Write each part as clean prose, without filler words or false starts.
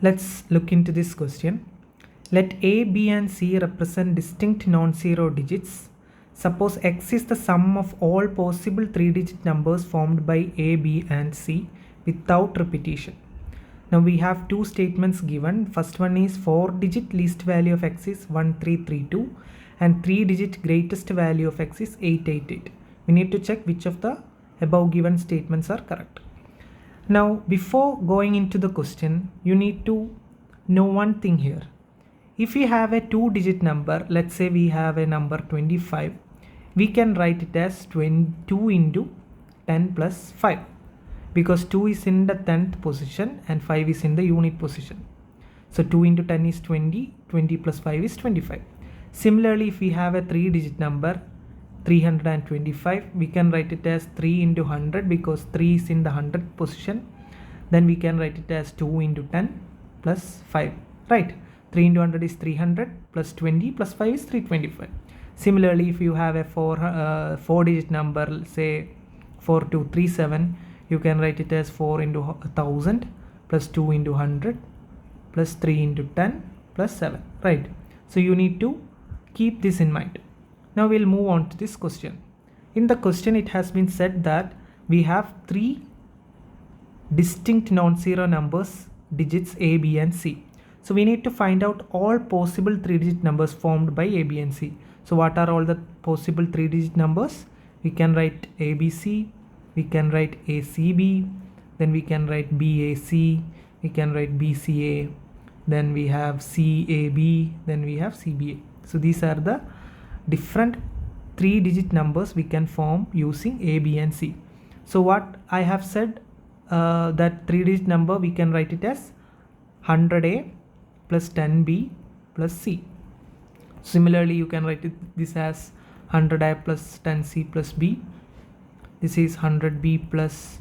Let's look into this question. Let A, B and C represent distinct non-zero digits. Suppose X is the sum of all possible 3-digit numbers formed by A, B and C without repetition. Now we have two statements given. First one is 4-digit least value of X is 1332 and 3-digit greatest value of X is 888. We need to check which of the above given statements are correct. Now before going into the question, you need to know one thing here. If we have a 2-digit number, let's say we have a number 25, we can write it as 2 into 10 plus 5 because 2 is in the 10th position and 5 is in the unit position. So 2 into 10 is 20, 20 plus 5 is 25. Similarly, if we have a 3-digit number 325, we can write it as 3 into 100 because 3 is in the 100th position. Then we can write it as 2 into 10 plus 5, right? 3 into 100 is 300 plus 20 plus 5 is 325. Similarly, if you have a 4-digit number, say 4237, you can write it as 4 into 1000 plus 2 into 100 plus 3 into 10 plus 7, right? So you need to keep this in mind. Now we'll move on to this question. In the question, it has been said that we have 3 distinct non-zero numbers, digits A, B and C. So we need to find out all possible 3-digit numbers formed by A, B and C. So what are all the possible 3-digit numbers? We can write ABC, we can write ACB, then we can write BAC, we can write BCA, then we have CAB, then we have CBA. So these are the different 3-digit numbers we can form using A, B and C. So what I have said, that 3-digit number we can write it as 100A plus 10B plus C. Similarly, you can write this as 100A plus 10C plus B. This is 100B plus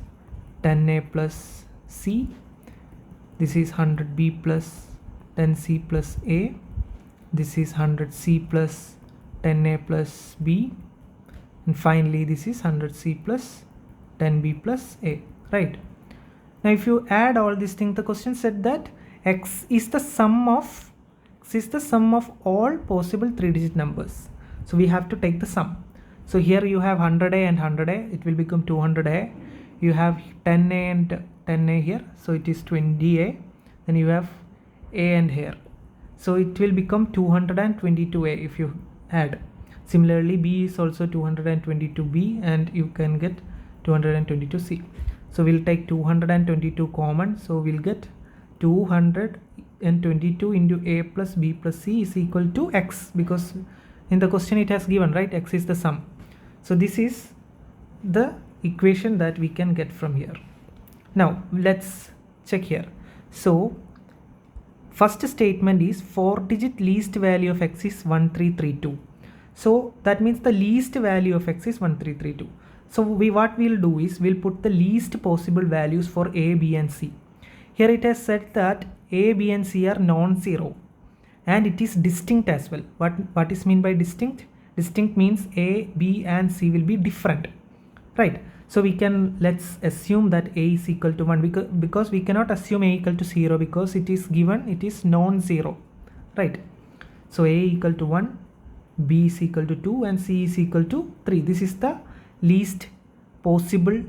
10A plus C. This is 100B plus 10C plus A. This is 100C plus 10A plus B. And finally, this is 100C plus 10B plus A, right? Now, if you add all these things, the question said that X is the sum of all possible 3-digit numbers. So we have to take the sum. So here you have 100A and 100A, it will become 200A. You have 10A and 10A here, so it is 20A. Then you have A and here, so it will become 222A if you add. Similarly, B is also 222B and you can get 222C. So we'll take 222 common, so we'll get 222 into A plus B plus C is equal to X, because in the question it has given, right, X is the sum. So this is the equation that we can get from here. Now let's check here. So first statement is 4-digit least value of X is 1332. So that means the least value of X is 1332. So what we'll do is we'll put the least possible values for A, B and C. Here it has said that A, B and C are non-zero and it is distinct as well. What is meant by distinct? Distinct means A, B and C will be different, right? So let's assume that A is equal to 1 because we cannot assume A equal to 0 because it is given, it is non-zero, right? So A equal to 1, B is equal to 2 and C is equal to 3. This is the least possible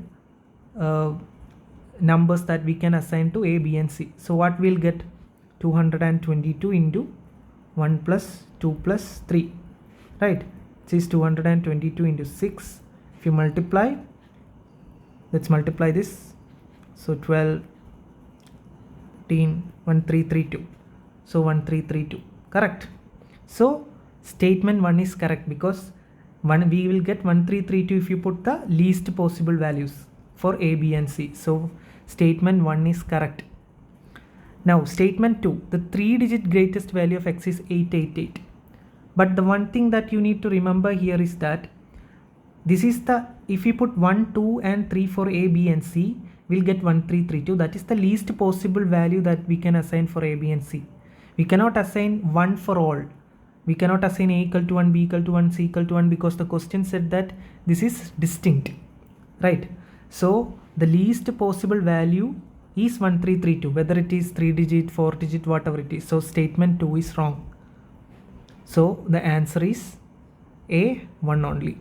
numbers that we can assign to A, B and C. So what we'll get? 222 into 1 plus 2 plus 3, right? This is 222 into 6. If you multiply, let's multiply this. So 12, 13, 1332. So 1332, correct. So statement 1 is correct because we will get 1332 if you put the least possible values for A, B and C. So statement 1 is correct. Now statement 2, the 3-digit greatest value of X is 888. But the one thing that you need to remember here is that this is if you put 1, 2 and 3 for A, B and C, we'll get 1332. That is the least possible value that we can assign for A, B and C. We cannot assign 1 for all. We cannot assign A equal to 1, B equal to 1, C equal to 1 because the question said that this is distinct, right? So the least possible value is 1332, whether it is 3 digit, 4 digit, whatever it is. So statement 2 is wrong. So the answer is A, 1 only.